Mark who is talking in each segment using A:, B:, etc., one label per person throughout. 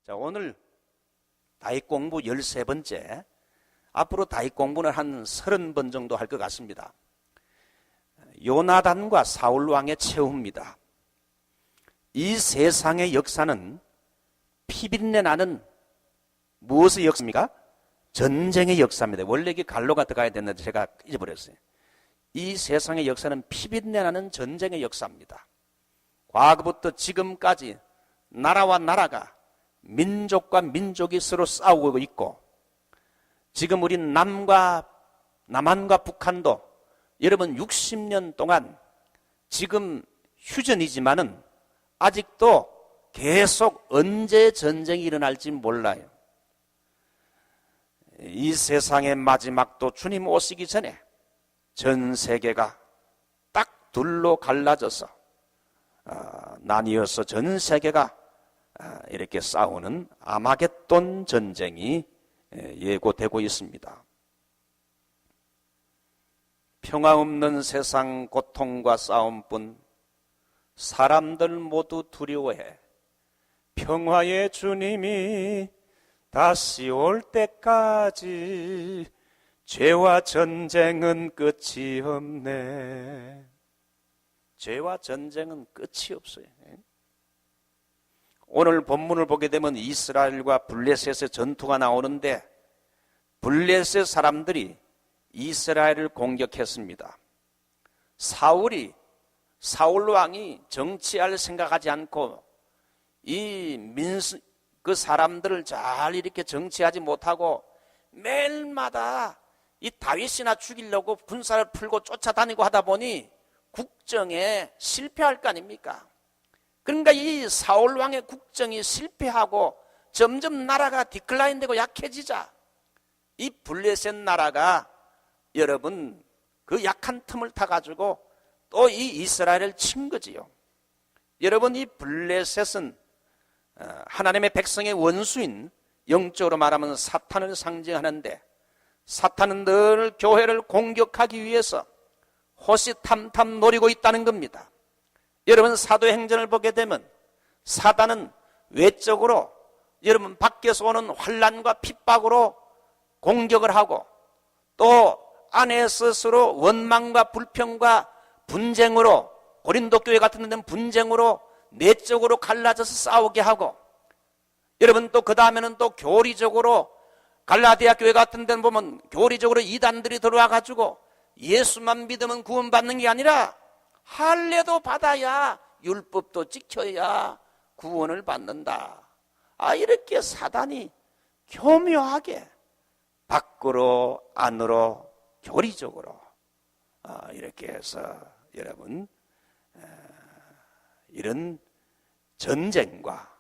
A: 자, 오늘 다윗 공부 13번째. 앞으로 다윗 공부는 한 30번 정도 할 것 같습니다. 요나단과 사울 왕의 최후입니다. 이 세상의 역사는 피비린내 나는 무엇의 역사입니까? 전쟁의 역사입니다. 원래 이게 갈로가 들어가야 되는데 제가 잊어버렸어요. 이 세상의 역사는 피비린내 나는 전쟁의 역사입니다. 과거부터 지금까지 나라와 나라가, 민족과 민족이 서로 싸우고 있고, 지금 우리 남한과 북한도 여러분 60년 동안 지금 휴전이지만은 아직도 계속 언제 전쟁이 일어날지 몰라요. 이 세상의 마지막도 주님 오시기 전에 전 세계가 딱 둘로 갈라져서 나뉘어서 전 세계가 이렇게 싸우는 아마겟돈 전쟁이 예고되고 있습니다. 평화 없는 세상, 고통과 싸움뿐 사람들 모두 두려워해. 평화의 주님이 다시 올 때까지 죄와 전쟁은 끝이 없네. 죄와 전쟁은 끝이 없어요. 오늘 본문을 보게 되면 이스라엘과 블레셋의 전투가 나오는데, 블레셋 사람들이 이스라엘을 공격했습니다. 사울 왕이 정치할 생각하지 않고 그 사람들을 잘 이렇게 정치하지 못하고 매일마다 이 다윗이나 죽이려고 군사를 풀고 쫓아다니고 하다 보니 국정에 실패할 거 아닙니까? 그러니까 이 사울 왕의 국정이 실패하고 점점 나라가 디클라인되고 약해지자 이 블레셋 나라가 여러분 그 약한 틈을 타가지고 또 이 이스라엘을 친 거지요. 여러분, 이 블레셋은 하나님의 백성의 원수인, 영적으로 말하면 사탄을 상징하는데, 사탄은 늘 교회를 공격하기 위해서 호시탐탐 노리고 있다는 겁니다. 여러분, 사도행전을 보게 되면 사단은 외적으로 여러분 밖에서 오는 환난과 핍박으로 공격을 하고, 또 안에서 서로 원망과 불평과 분쟁으로, 고린도 교회 같은 데는 분쟁으로 내적으로 갈라져서 싸우게 하고, 여러분 또 그 다음에는 또 교리적으로, 갈라디아 교회 같은 데는 보면 교리적으로 이단들이 들어와 가지고 예수만 믿으면 구원받는 게 아니라 할례도 받아야, 율법도 지켜야 구원을 받는다. 이렇게 사단이 교묘하게 밖으로 안으로 교리적으로 이렇게 해서 여러분 이런 전쟁과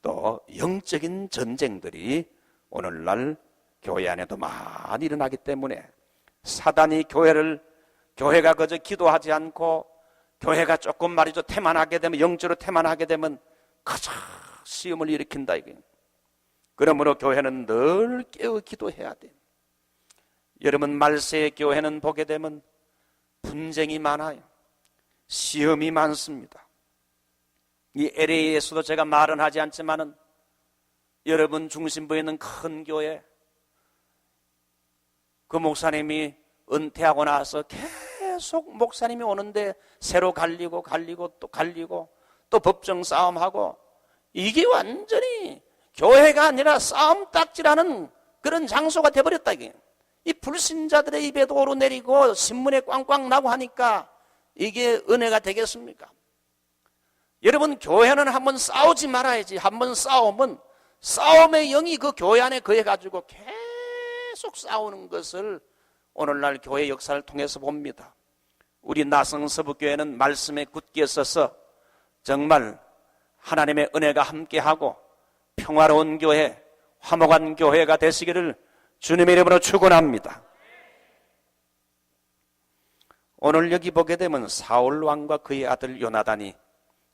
A: 또 영적인 전쟁들이 오늘날 교회 안에도 많이 일어나기 때문에, 사단이 교회가 그저 기도하지 않고 교회가 조금 말이죠 태만하게 되면, 영적으로 태만하게 되면 가장 시험을 일으킨다 이게. 그러므로 교회는 늘 깨어 기도해야 돼. 여러분, 말세의 교회는 보게 되면 분쟁이 많아요. 시험이 많습니다. 이 LA에서도 제가 말은 하지 않지만은 여러분 중심부에 있는 큰 교회, 그 목사님이 은퇴하고 나서 계속 목사님이 오는데 새로 갈리고 또 법정 싸움하고, 이게 완전히 교회가 아니라 싸움딱지라는 그런 장소가 돼버렸다 이게. 이 불신자들의 입에도 오르내리고 신문에 꽝꽝 나고 하니까 이게 은혜가 되겠습니까? 여러분, 교회는 한번 싸우지 말아야지. 한번 싸우면 싸움의 영이 그 교회 안에 거해가지고 계속 싸우는 것을 오늘날 교회 역사를 통해서 봅니다. 우리 나성서북교회는 말씀에 굳게 서서 정말 하나님의 은혜가 함께하고 평화로운 교회, 화목한 교회가 되시기를 주님의 이름으로 축원합니다. 오늘 여기 보게 되면 사울 왕과 그의 아들 요나단이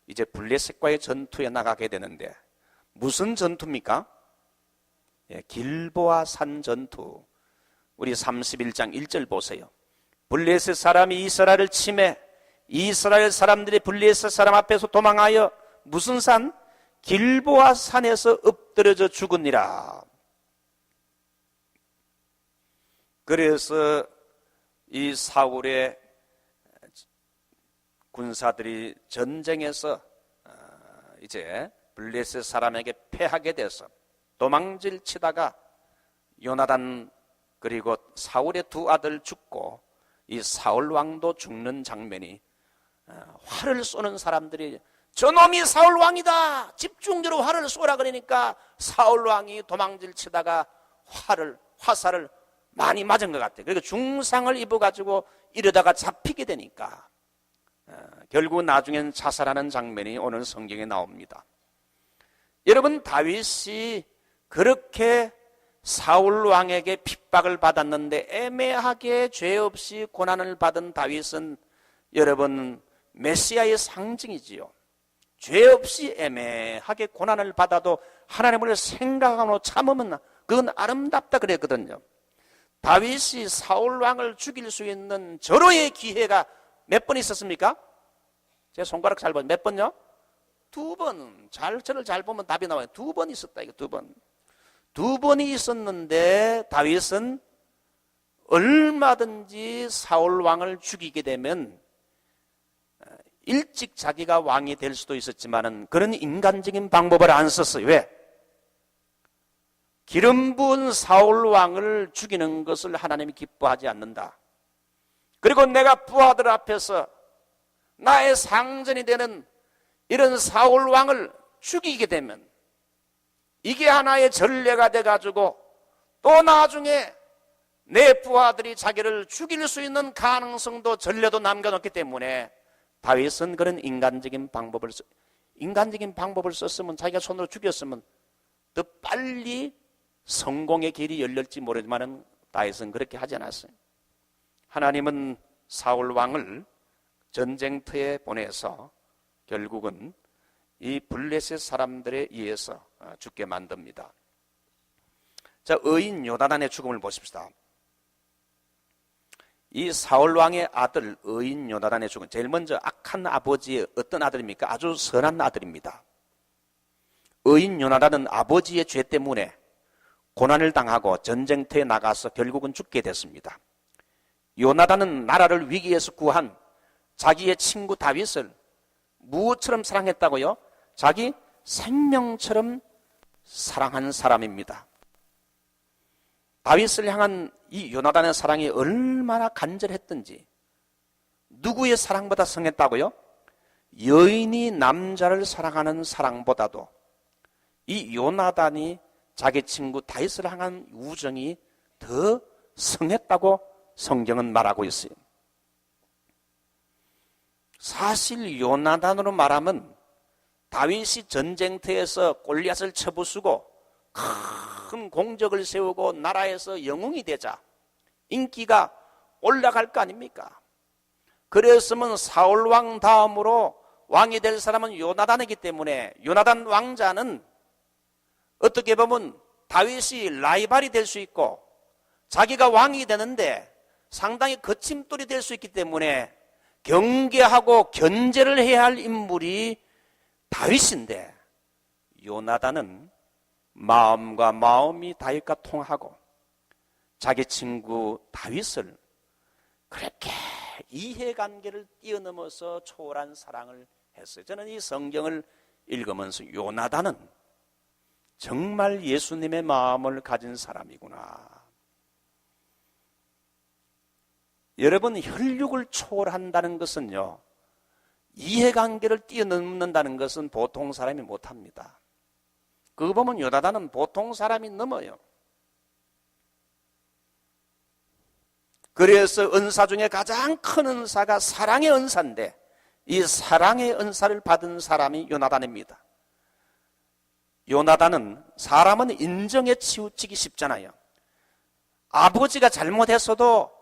A: 이제 블레셋과의 전투에 나가게 되는데, 무슨 전투입니까? 길보아 산 전투. 우리 31장 1절 보세요. 블레셋 사람이 이스라엘을 침해 이스라엘 사람들이 블레셋 사람 앞에서 도망하여 무슨 산? 길보아 산에서 엎드려져 죽으니라. 그래서 이 사울의 군사들이 전쟁에서 이제 블레셋 사람에게 패하게 돼서 도망질 치다가 요나단 그리고 사울의 두 아들 죽고 이 사울 왕도 죽는 장면이, 활을 쏘는 사람들이 저놈이 사울 왕이다 집중적으로 활을 쏘라 그러니까 사울 왕이 도망질 치다가 화살을 많이 맞은 것 같아요. 그러니까 중상을 입어가지고 이러다가 잡히게 되니까 결국 나중엔 자살하는 장면이 오늘 성경에 나옵니다. 여러분, 다윗이 그렇게 사울 왕에게 핍박을 받았는데 애매하게 죄 없이 고난을 받은 다윗은 여러분 메시아의 상징이지요. 죄 없이 애매하게 고난을 받아도 하나님을 생각하고 참으면 그건 아름답다 그랬거든요. 다윗이 사울 왕을 죽일 수 있는 절호의 기회가 몇 번 있었습니까? 제 손가락 잘 보면 몇 번요? 2번. 저를 잘 보면 답이 나와요. 2번 있었다. 이거 2번. 2번이 있었는데 다윗은 얼마든지 사울 왕을 죽이게 되면 일찍 자기가 왕이 될 수도 있었지만은 그런 인간적인 방법을 안 썼어요. 왜? 기름 부은 사울 왕을 죽이는 것을 하나님이 기뻐하지 않는다. 그리고 내가 부하들 앞에서 나의 상전이 되는 이런 사울 왕을 죽이게 되면 이게 하나의 전례가 돼가지고 또 나중에 내 부하들이 자기를 죽일 수 있는 가능성도 전례도 남겨놓기 때문에 다윗은 그런 인간적인 방법을 썼으면, 자기가 손으로 죽였으면 더 빨리 성공의 길이 열릴지 모르지만 다윗은 그렇게 하지 않았어요. 하나님은 사울 왕을 전쟁터에 보내서 결국은 이 블레셋 사람들에 의해서 죽게 만듭니다. 자, 의인 요나단의 죽음을 보십시다. 이 사울 왕의 아들 의인 요나단의 죽음, 제일 먼저 악한 아버지의 어떤 아들입니까? 아주 선한 아들입니다. 의인 요나단은 아버지의 죄 때문에 고난을 당하고 전쟁터에 나가서 결국은 죽게 됐습니다. 요나단은 나라를 위기에서 구한 자기의 친구 다윗을 무엇처럼 사랑했다고요? 자기 생명처럼 사랑한 사람입니다. 다윗을 향한 이 요나단의 사랑이 얼마나 간절했던지, 누구의 사랑보다 성했다고요? 여인이 남자를 사랑하는 사랑보다도 이 요나단이 자기 친구 다윗을 향한 우정이 더 성했다고 성경은 말하고 있어요. 사실 요나단으로 말하면 다윗이 전쟁터에서 골리앗을 쳐부수고 큰 공적을 세우고 나라에서 영웅이 되자 인기가 올라갈 거 아닙니까? 그랬으면 사울 왕 다음으로 왕이 될 사람은 요나단이기 때문에 요나단 왕자는 어떻게 보면 다윗이 라이벌이 될 수 있고 자기가 왕이 되는데 상당히 거침돌이 될 수 있기 때문에 경계하고 견제를 해야 할 인물이 다윗인데, 요나단은 마음과 마음이 다윗과 통하고 자기 친구 다윗을 그렇게 이해관계를 뛰어넘어서 초월한 사랑을 했어요. 저는 이 성경을 읽으면서 요나단은 정말 예수님의 마음을 가진 사람이구나. 여러분, 혈육을 초월한다는 것은요, 이해관계를 뛰어넘는다는 것은 보통 사람이 못합니다. 그거 보면 요나단은 보통 사람이 넘어요. 그래서 은사 중에 가장 큰 은사가 사랑의 은사인데, 이 사랑의 은사를 받은 사람이 요나단입니다. 요나단은 사람은 인정에 치우치기 쉽잖아요. 아버지가 잘못했어도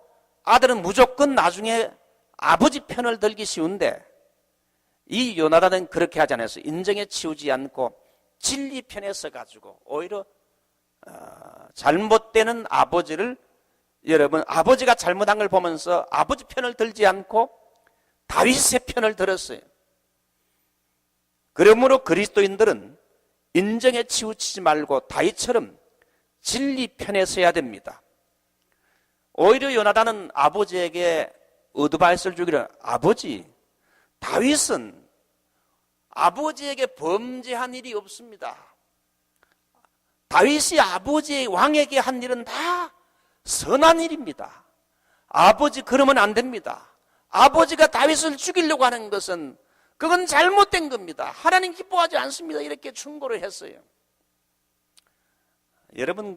A: 아들은 무조건 나중에 아버지 편을 들기 쉬운데, 이 요나단은 그렇게 하지 않았어요. 인정에 치우지 않고 진리 편에 서가지고 오히려 잘못되는 아버지를, 여러분, 아버지가 잘못한 걸 보면서 아버지 편을 들지 않고 다윗의 편을 들었어요. 그러므로 그리스도인들은 인정에 치우치지 말고 다윗처럼 진리 편에 서야 됩니다. 오히려 요나단은 아버지에게 어드바이스를 주기를, 아버지, 다윗은 아버지에게 범죄한 일이 없습니다. 다윗이 아버지 왕에게 한 일은 다 선한 일입니다. 아버지 그러면 안 됩니다. 아버지가 다윗을 죽이려고 하는 것은 그건 잘못된 겁니다. 하나님 기뻐하지 않습니다. 이렇게 충고를 했어요. 여러분,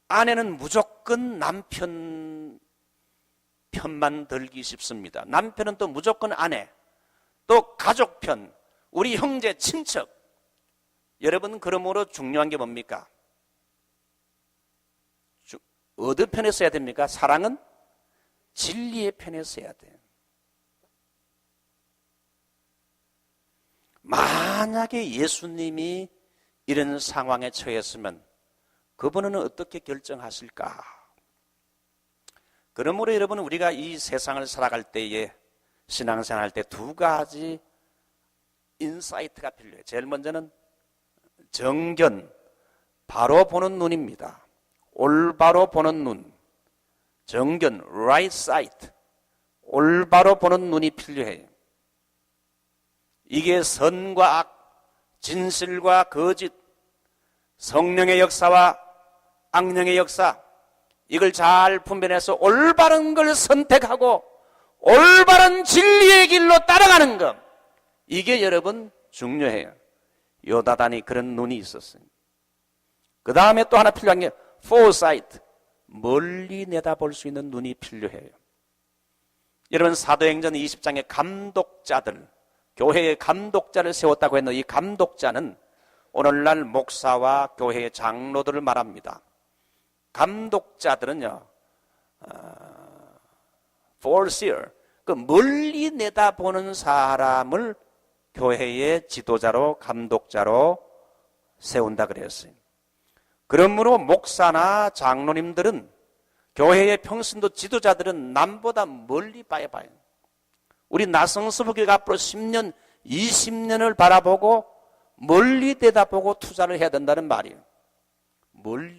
A: 아내는 무조건 남편 편만 들기 쉽습니다. 남편은 또 무조건 아내, 또 가족 편, 우리 형제, 친척. 여러분, 그러므로 중요한 게 뭡니까? 어느 편에 서야 됩니까? 사랑은 진리의 편에 서야 돼요. 만약에 예수님이 이런 상황에 처했으면 그분은 어떻게 결정하실까? 그러므로 여러분, 우리가 이 세상을 살아갈 때에, 신앙생활 할 때 두 가지 인사이트가 필요해요. 제일 먼저는 정견, 바로 보는 눈입니다. 올바로 보는 눈, 정견, right sight, 올바로 보는 눈이 필요해요. 이게 선과 악, 진실과 거짓, 성령의 역사와 악령의 역사, 이걸 잘 분별해서 올바른 걸 선택하고 올바른 진리의 길로 따라가는 것, 이게 여러분 중요해요. 요나단이 그런 눈이 있었어요. 그 다음에 또 하나 필요한 게 foresight, 멀리 내다볼 수 있는 눈이 필요해요. 여러분, 사도행전 20장에 감독자들, 교회의 감독자를 세웠다고 했는데, 이 감독자는 오늘날 목사와 교회의 장로들을 말합니다. 감독자들은요, foreseer, 그 멀리 내다보는 사람을 교회의 지도자로, 감독자로 세운다 그랬어요. 그러므로 목사나 장로님들은, 교회의 평신도 지도자들은 남보다 멀리 봐야 봐요. 우리 나성서부교가 앞으로 10년, 20년을 바라보고 멀리 내다보고 투자를 해야 된다는 말이에요.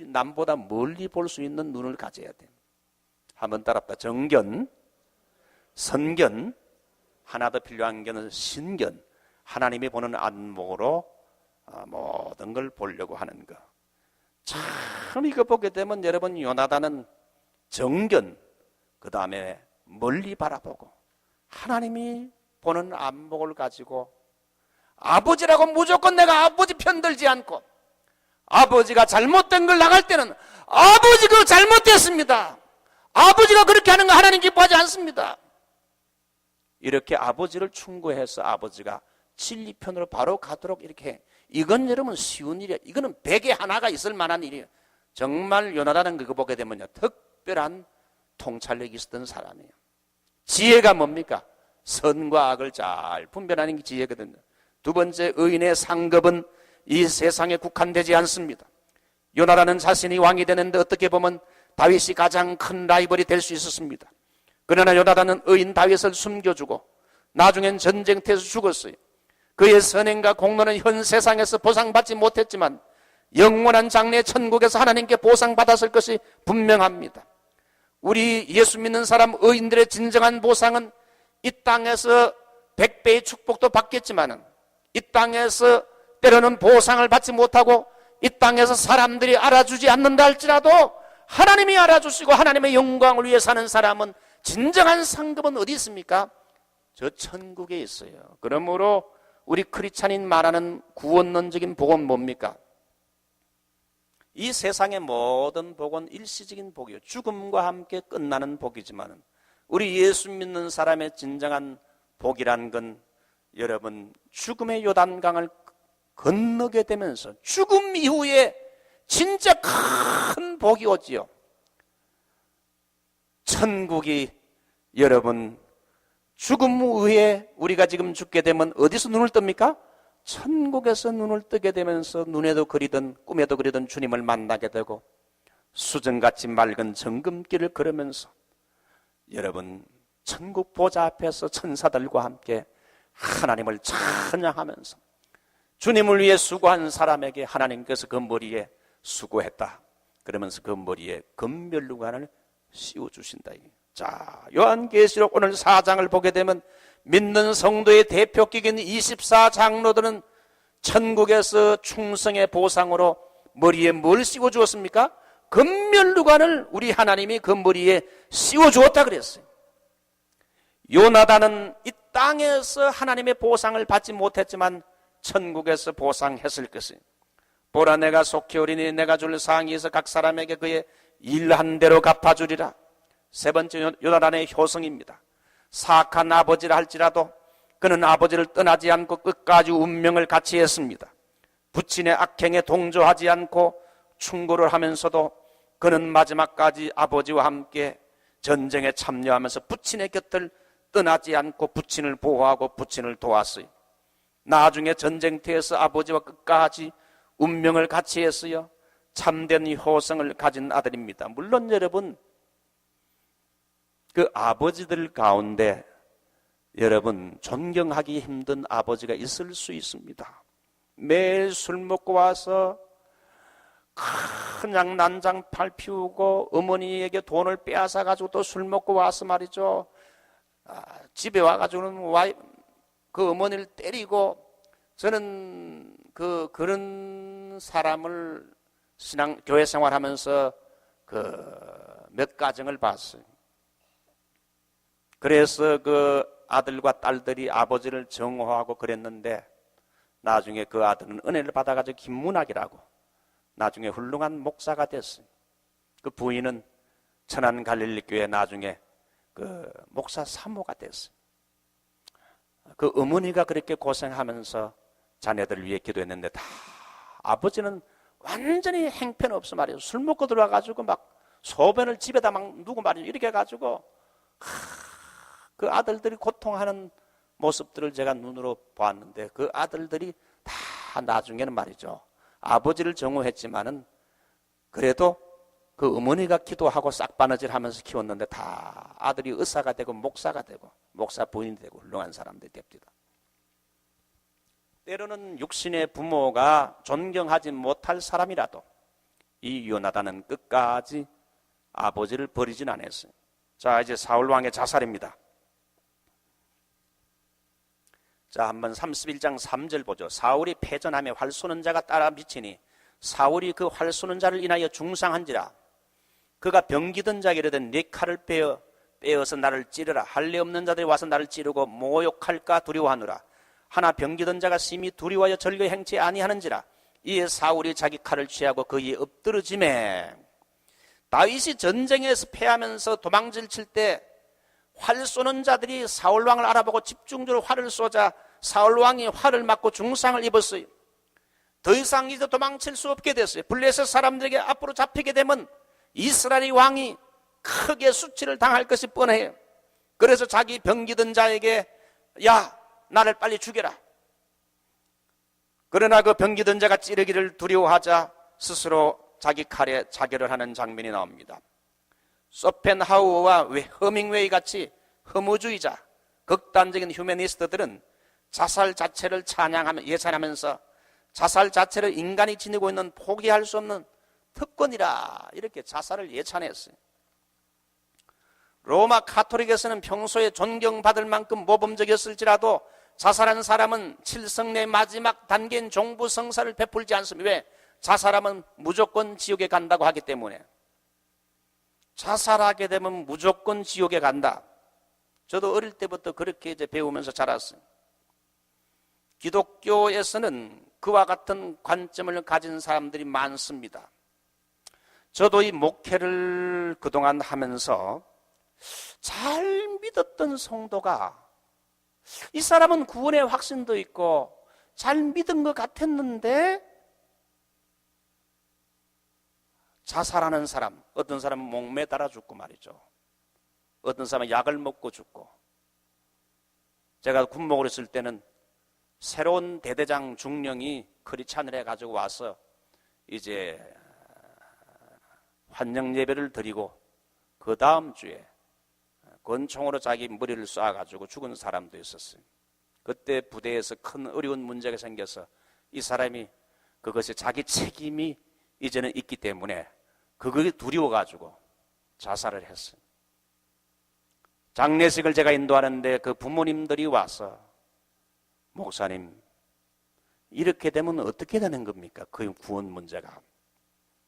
A: 남보다 멀리 볼 수 있는 눈을 가져야 돼요. 한번 따라합니다. 정견, 선견, 하나 더 필요한 게는 신견. 하나님이 보는 안목으로 모든 걸 보려고 하는 것. 참 이거 보게 되면 여러분, 요나단은 정견, 그 다음에 멀리 바라보고 하나님이 보는 안목을 가지고, 아버지라고 무조건 내가 아버지 편들지 않고, 아버지가 잘못된 걸 나갈 때는 아버지 그거 잘못됐습니다, 아버지가 그렇게 하는 거 하나님 기뻐하지 않습니다, 이렇게 아버지를 충고해서 아버지가 진리 편으로 바로 가도록 이렇게 해. 이건 여러분 쉬운 일이에요. 이거는 100에 하나가 있을 만한 일이에요. 정말 요나단은 그거 보게 되면요, 특별한 통찰력이 있었던 사람이에요. 지혜가 뭡니까? 선과 악을 잘 분별하는 게 지혜거든요. 두 번째, 의인의 상급은 이 세상에 국한되지 않습니다. 요나단은 자신이 왕이 되는데 어떻게 보면 다윗이 가장 큰 라이벌이 될 수 있었습니다. 그러나 요나단은 의인 다윗을 숨겨주고 나중엔 전쟁터에서 죽었어요. 그의 선행과 공로는 현 세상에서 보상받지 못했지만 영원한 장래 천국에서 하나님께 보상받았을 것이 분명합니다. 우리 예수 믿는 사람 의인들의 진정한 보상은 이 땅에서 100배의 축복도 받겠지만, 이 땅에서 때로는 보상을 받지 못하고 이 땅에서 사람들이 알아주지 않는다 할지라도 하나님이 알아주시고 하나님의 영광을 위해 사는 사람은, 진정한 상급은 어디 있습니까? 저 천국에 있어요. 그러므로 우리 크리스찬인 말하는 구원론적인 복은 뭡니까? 이 세상의 모든 복은 일시적인 복이에요. 죽음과 함께 끝나는 복이지만 우리 예수 믿는 사람의 진정한 복이란 건, 여러분, 죽음의 요단강을 건너게 되면서 죽음 이후에 진짜 큰 복이 오지요. 천국이, 여러분, 죽음 후에 우리가 지금 죽게 되면 어디서 눈을 뜹니까? 천국에서 눈을 뜨게 되면서 눈에도 그리던 꿈에도 그리던 주님을 만나게 되고 수정같이 맑은 정금길을 걸으면서 여러분 천국 보좌 앞에서 천사들과 함께 하나님을 찬양하면서 주님을 위해 수고한 사람에게 하나님께서 그 머리에 수고했다 그러면서 그 머리에 금면류관을 씌워주신다. 자, 요한계시록 오늘 4장을 보게 되면 믿는 성도의 대표격인 24장로들은 천국에서 충성의 보상으로 머리에 뭘 씌워주었습니까? 금면류관을 우리 하나님이 그 머리에 씌워주었다 그랬어요. 요나단은 이 땅에서 하나님의 보상을 받지 못했지만 천국에서 보상했을 것이에요. 보라, 내가 속히 오리니 내가 줄 상에서 각 사람에게 그의 일한 대로 갚아주리라. 세 번째 요나단의 효성입니다. 사악한 아버지라 할지라도 그는 아버지를 떠나지 않고 끝까지 운명을 같이 했습니다. 부친의 악행에 동조하지 않고 충고를 하면서도 그는 마지막까지 아버지와 함께 전쟁에 참여하면서 부친의 곁을 떠나지 않고 부친을 보호하고 부친을 도왔어요. 나중에 전쟁터에서 아버지와 끝까지 운명을 같이 했어요. 참된 효성을 가진 아들입니다. 물론 여러분, 그 아버지들 가운데 여러분 존경하기 힘든 아버지가 있을 수 있습니다. 매일 술 먹고 와서 그냥 난장팔 피우고 어머니에게 돈을 빼앗아 가지고 또 술 먹고 와서 말이죠, 집에 와가지고는 그 어머니를 때리고, 저는 그런 사람을 교회 생활하면서 몇 가정을 봤어요. 그래서 그 아들과 딸들이 아버지를 정오하고 그랬는데 나중에 그 아들은 은혜를 받아가지고 김문학이라고 나중에 훌륭한 목사가 됐어요. 그 부인은 천안 갈릴리교회 나중에 그 목사 사모가 됐어요. 그 어머니가 그렇게 고생하면서 자녀들을 위해 기도했는데 다 아버지는 완전히 행편없어 말이에요. 술 먹고 들어와가지고 막 소변을 집에다 막 누구 말이에요. 이렇게 해가지고 그 아들들이 고통하는 모습들을 제가 눈으로 보았는데 그 아들들이 다 나중에는 말이죠, 아버지를 정오했지만은 그래도 그 어머니가 기도하고 싹바느질 하면서 키웠는데 다 아들이 의사가 되고 목사가 되고 목사 부인이 되고 훌륭한 사람들이 됩니다. 때로는 육신의 부모가 존경하지 못할 사람이라도 이 요나단은 끝까지 아버지를 버리진 않았어요. 자, 이제 사울왕의 자살입니다. 자, 한번 31장 3절 보죠. 사울이 패전하며 활 쏘는 자가 따라 미치니 사울이 그 활 쏘는 자를 인하여 중상한지라. 그가 병기던 자에게 이르되 네 칼을 빼어서 나를 찌르라. 할례 없는 자들이 와서 나를 찌르고 모욕할까 두려워하노라. 하나 병기던 자가 심히 두려워하여 절거 행치 아니하는지라. 이에 사울이 자기 칼을 취하고 그에 엎드러지매, 다윗이 전쟁에서 패하면서 도망질 칠 때 활 쏘는 자들이 사울왕을 알아보고 집중적으로 활을 쏘자 사울왕이 활을 맞고 중상을 입었어요. 더 이상 이제 도망칠 수 없게 됐어요. 블레셋 사람들에게 앞으로 잡히게 되면 이스라엘 왕이 크게 수치를 당할 것이 뻔해요. 그래서 자기 병기던 자에게 야, 나를 빨리 죽여라. 그러나 그 병기던 자가 찌르기를 두려워하자 스스로 자기 칼에 자결을 하는 장면이 나옵니다. 소펜하우어와 허밍웨이 같이 허무주의자, 극단적인 휴머니스트들은 자살 자체를 예찬하면서 자살 자체를 인간이 지니고 있는 포기할 수 없는 특권이라 이렇게 자살을 예찬했어요. 로마 카톨릭에서는 평소에 존경받을 만큼 모범적이었을지라도 자살한 사람은 칠성내 마지막 단계인 종부성사를 베풀지 않습니다. 왜? 자살하면 무조건 지옥에 간다고 하기 때문에. 자살하게 되면 무조건 지옥에 간다. 저도 어릴 때부터 그렇게 이제 배우면서 자랐어요. 기독교에서는 그와 같은 관점을 가진 사람들이 많습니다. 저도 이 목회를 그동안 하면서 잘 믿었던 성도가, 이 사람은 구원의 확신도 있고 잘 믿은 것 같았는데 자살하는 사람, 어떤 사람은 목매달아 죽고 말이죠. 어떤 사람은 약을 먹고 죽고. 제가 군목을 했을 때는 새로운 대대장 중령이 크리스찬을 해가지고 와서 이제 환영 예배를 드리고 그 다음 주에 권총으로 자기 머리를 쏴가지고 죽은 사람도 있었어요. 그때 부대에서 큰 어려운 문제가 생겨서 이 사람이 그것이 자기 책임이 이제는 있기 때문에 그게 두려워가지고 자살을 했어요. 장례식을 제가 인도하는데 그 부모님들이 와서 목사님 이렇게 되면 어떻게 되는 겁니까? 그 구원 문제가.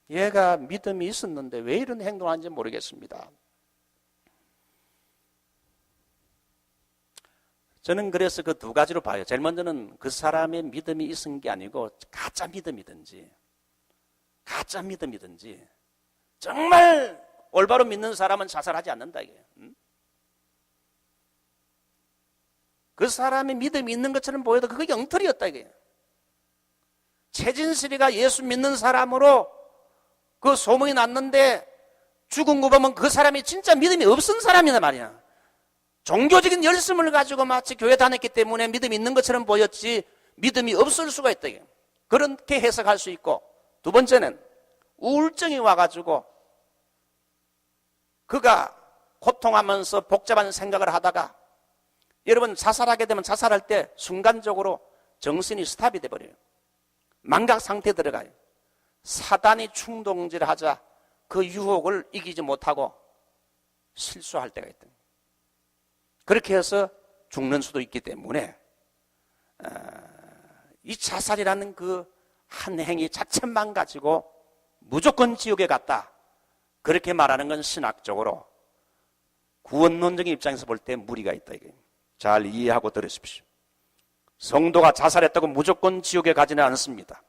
A: 얘가 믿음이 있었는데 왜 이런 행동을 하는지 모르겠습니다. 저는 그래서 그 두 가지로 봐요. 제일 먼저는 그 사람의 믿음이 있은 게 아니고 가짜 믿음이든지 정말 올바로 믿는 사람은 자살하지 않는다 이게. 그 사람의 믿음이 있는 것처럼 보여도 그거 영털이었다 이게. 최진실이가 예수 믿는 사람으로 그 소문이 났는데 죽은 거 보면 그 사람이 진짜 믿음이 없은 사람이란 말이야. 종교적인 열심을 가지고 마치 교회 다녔기 때문에 믿음이 있는 것처럼 보였지 믿음이 없을 수가 있다. 그렇게 해석할 수 있고, 두 번째는 우울증이 와가지고 그가 고통하면서 복잡한 생각을 하다가, 여러분 자살하게 되면 자살할 때 순간적으로 정신이 스탑이 돼버려요. 망각 상태에 들어가요. 사단이 충동질하자 그 유혹을 이기지 못하고 실수할 때가 있다. 그렇게 해서 죽는 수도 있기 때문에 이 자살이라는 그 한 행위 자체만 가지고 무조건 지옥에 갔다, 그렇게 말하는 건 신학적으로 구원론적인 입장에서 볼 때 무리가 있다. 이게 잘 이해하고 들으십시오. 성도가 자살했다고 무조건 지옥에 가지는 않습니다.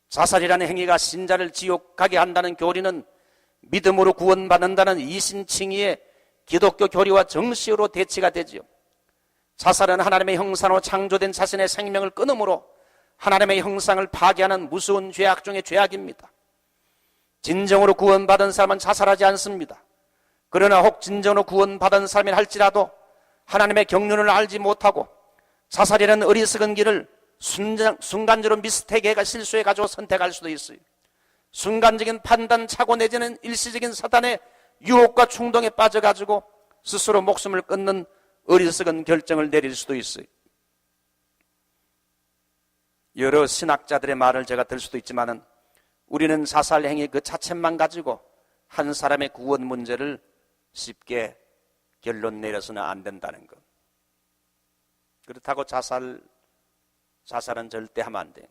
A: 자살이라는 행위가 신자를 지옥 가게 한다는 교리는 믿음으로 구원받는다는 이신칭의의 기독교 교리와 정시로 대치가 되지요. 자살은 하나님의 형상으로 창조된 자신의 생명을 끊음으로 하나님의 형상을 파괴하는 무서운 죄악 중의 죄악입니다. 진정으로 구원받은 사람은 자살하지 않습니다. 그러나 혹 진정으로 구원받은 사람이 할지라도 하나님의 경륜을 알지 못하고 자살이라는 어리석은 길을 순간적으로 미스테이크가 실수해가지고 선택할 수도 있어요. 순간적인 판단 착오 내지는 일시적인 사단의 유혹과 충동에 빠져가지고 스스로 목숨을 끊는 어리석은 결정을 내릴 수도 있어요. 여러 신학자들의 말을 제가 들 수도 있지만은 우리는 자살 행위 그 자체만 가지고 한 사람의 구원 문제를 쉽게 결론 내려서는 안 된다는 것. 그렇다고 자살은 절대 하면 안 돼요.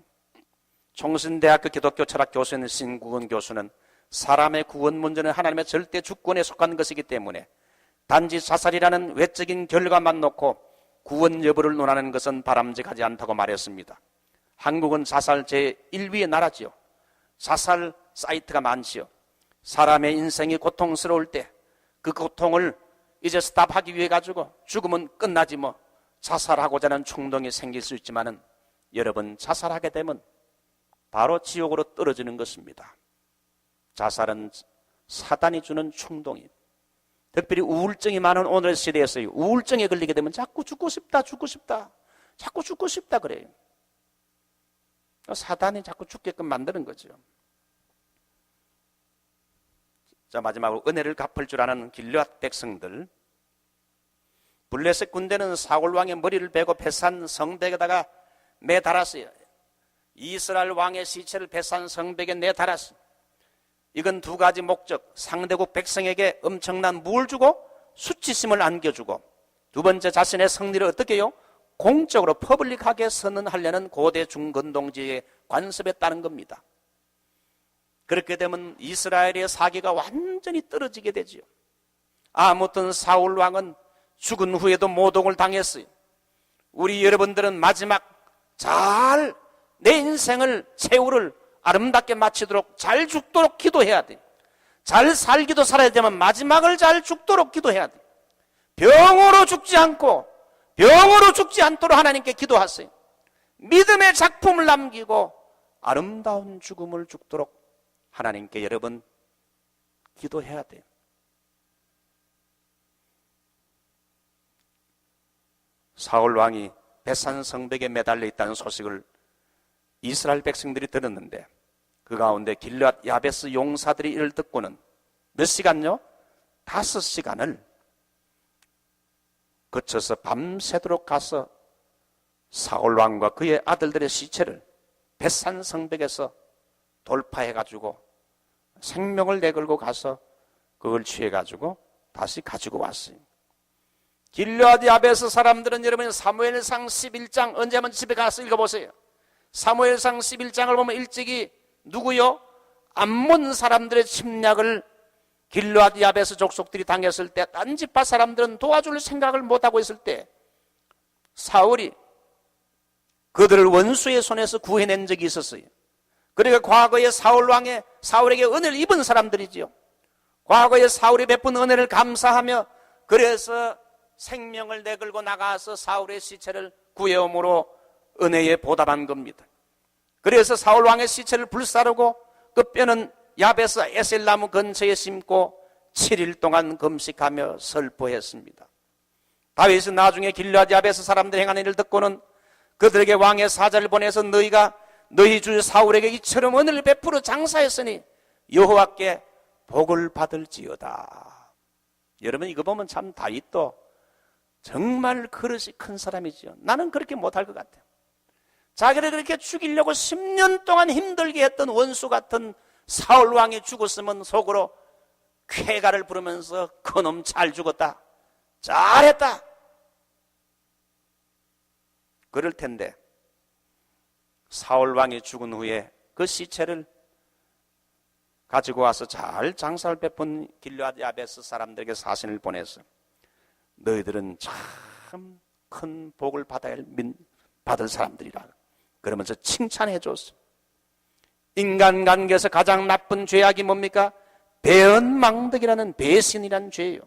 A: 총신대학교 기독교 철학 교수인 신구은 교수는 사람의 구원 문제는 하나님의 절대 주권에 속한 것이기 때문에 단지 자살이라는 외적인 결과만 놓고 구원 여부를 논하는 것은 바람직하지 않다고 말했습니다. 한국은 자살 제1위의 나라지요. 자살 사이트가 많지요. 사람의 인생이 고통스러울 때 그 고통을 이제 스탑하기 위해 가지고 죽으면 끝나지 뭐 자살하고자 하는 충동이 생길 수 있지만은 여러분, 자살하게 되면 바로 지옥으로 떨어지는 것입니다. 자살은 사단이 주는 충동이, 특별히 우울증이 많은 오늘 시대에서요, 우울증에 걸리게 되면 자꾸 죽고 싶다 자꾸 죽고 싶다 그래요. 사단이 자꾸 죽게끔 만드는 거죠. 자, 마지막으로 은혜를 갚을 줄 아는 길앗 백성들. 블레셋 군대는 사울 왕의 머리를 베고 베산 성벽에다가 내달았어요. 이스라엘 왕의 시체를 베산 성벽에 내달았어요. 이건 두 가지 목적. 상대국 백성에게 엄청난 무을 주고 수치심을 안겨주고, 두 번째, 자신의 승리를 어떻게 해요? 공적으로 퍼블릭하게 선언하려는 고대 중건동지의 관습했다는 겁니다. 그렇게 되면 이스라엘의 사기가 완전히 떨어지게 되지요. 아무튼 사울 왕은 죽은 후에도 모독을 당했어요. 우리 여러분들은 마지막 잘 내 인생을 최후를 아름답게 마치도록 잘 죽도록 기도해야 돼. 잘 살기도 살아야 되면 마지막을 잘 죽도록 기도해야 돼. 병으로 죽지 않고 병으로 죽지 않도록 하나님께 기도하세요. 믿음의 작품을 남기고 아름다운 죽음을 죽도록 하나님께 여러분 기도해야 돼요. 사울 왕이 베산 성벽에 매달려 있다는 소식을 이스라엘 백성들이 들었는데, 그 가운데 길앗 야베스 용사들이 이를 듣고는 몇 시간요? 5시간을 거쳐서 밤새도록 가서 사울 왕과 그의 아들들의 시체를 벳산 성벽에서 돌파해가지고 생명을 내걸고 가서 그걸 취해가지고 다시 가지고 왔어요. 길르앗 야베스 사람들은 여러분 사무엘상 11장 언제 한번 집에 가서 읽어보세요. 사무엘상 11장을 보면 일찍이 누구요? 암몬 사람들의 침략을 길르앗 야베스 족속들이 당했을 때 딴 지파 사람들은 도와줄 생각을 못하고 있을 때 사울이 그들을 원수의 손에서 구해낸 적이 있었어요. 그러니까 과거에 사울에게 은혜를 입은 사람들이지요. 과거에 사울이 베푼 은혜를 감사하며 그래서 생명을 내걸고 나가서 사울의 시체를 구해옴으로 은혜에 보답한 겁니다. 그래서 사울 왕의 시체를 불사르고 그 뼈는 야베스 에셀나무 근처에 심고 7일 동안 금식하며 설포했습니다. 다윗은 나중에 길르앗 야베스 사람들이 행한 일을 듣고는 그들에게 왕의 사자를 보내서 너희가 너희 주 사울에게 이처럼 은혜를 베풀어 장사했으니 여호와께 복을 받을지어다. 여러분 이거 보면 참 다윗도 정말 그릇이 큰 사람이죠. 나는 그렇게 못할 것 같아요. 자기를 그렇게 죽이려고 10년 동안 힘들게 했던 원수 같은 사울 왕이 죽었으면 속으로 쾌가를 부르면서 그놈 잘 죽었다, 잘했다 그럴 텐데 사울 왕이 죽은 후에 그 시체를 가지고 와서 잘 장사를 베푼 길르앗 야베스 사람들에게 사신을 보내서 너희들은 참 큰 복을 받을 사람들이라 그러면서 칭찬해 줬어. 인간관계에서 가장 나쁜 죄악이 뭡니까? 배은망덕이라는 배신이라는 죄예요.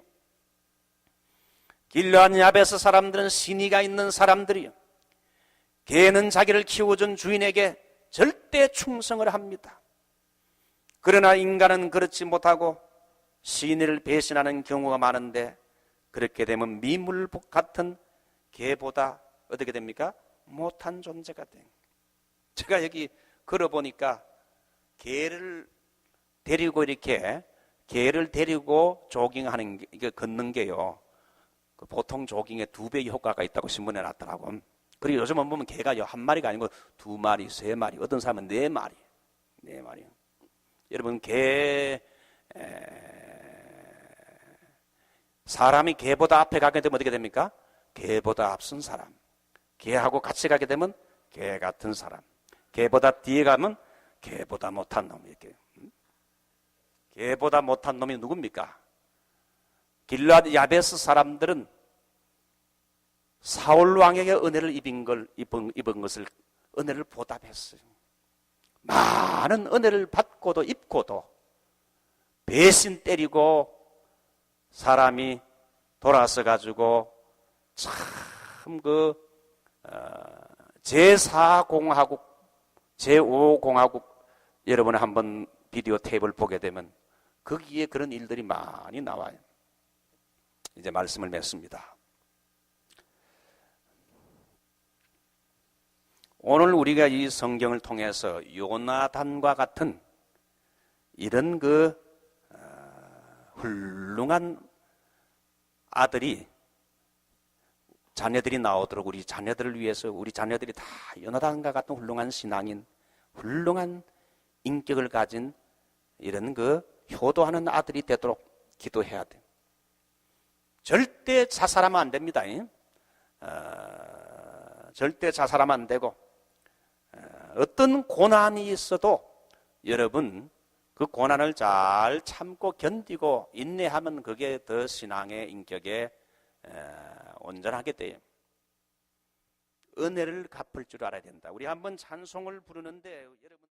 A: 길르앗 야베스 사람들은 신의가 있는 사람들이요, 개는 자기를 키워준 주인에게 절대 충성을 합니다. 그러나 인간은 그렇지 못하고 신의를 배신하는 경우가 많은데 그렇게 되면 미물복 같은 개보다 어떻게 됩니까? 못한 존재가 돼요. 제가 여기 걸어보니까 개를 데리고 조깅하는 게, 이게 걷는 게요, 보통 조깅에 2배의 효과가 있다고 신문에 났더라고. 그리고 요즘은 보면 개가 한 마리가 아니고 2마리, 3마리, 어떤 사람은 4마리. 여러분 사람이 개보다 앞에 가게 되면 어떻게 됩니까? 개보다 앞선 사람. 개하고 같이 가게 되면 개 같은 사람. 개보다 뒤에 가면 개보다 못한 놈. 이렇게. 개보다 못한 놈이 누굽니까? 길르앗 야베스 사람들은 사울 왕에게 은혜를 입은 것을 은혜를 보답했어요. 많은 은혜를 받고도 입고도 배신 때리고 사람이 돌아서 가지고 참 제4공화국, 제5공화국 여러분이 한번 비디오 테이프를 보게 되면 거기에 그런 일들이 많이 나와요. 이제 말씀을 맺습니다. 오늘 우리가 이 성경을 통해서 요나단과 같은 이런 훌륭한 아들이 자녀들이 나오도록 우리 자녀들을 위해서 우리 자녀들이 다 요나단과 같은 훌륭한 신앙인, 훌륭한 인격을 가진 이런 효도하는 아들이 되도록 기도해야 돼요. 절대 자살하면 안 됩니다. 절대 자살하면 안 되고 어떤 고난이 있어도 여러분 그 고난을 잘 참고 견디고 인내하면 그게 더 신앙의 인격에 온전하게 돼요. 은혜를 갚을 줄 알아야 된다. 우리 한번 찬송을 부르는데 여러분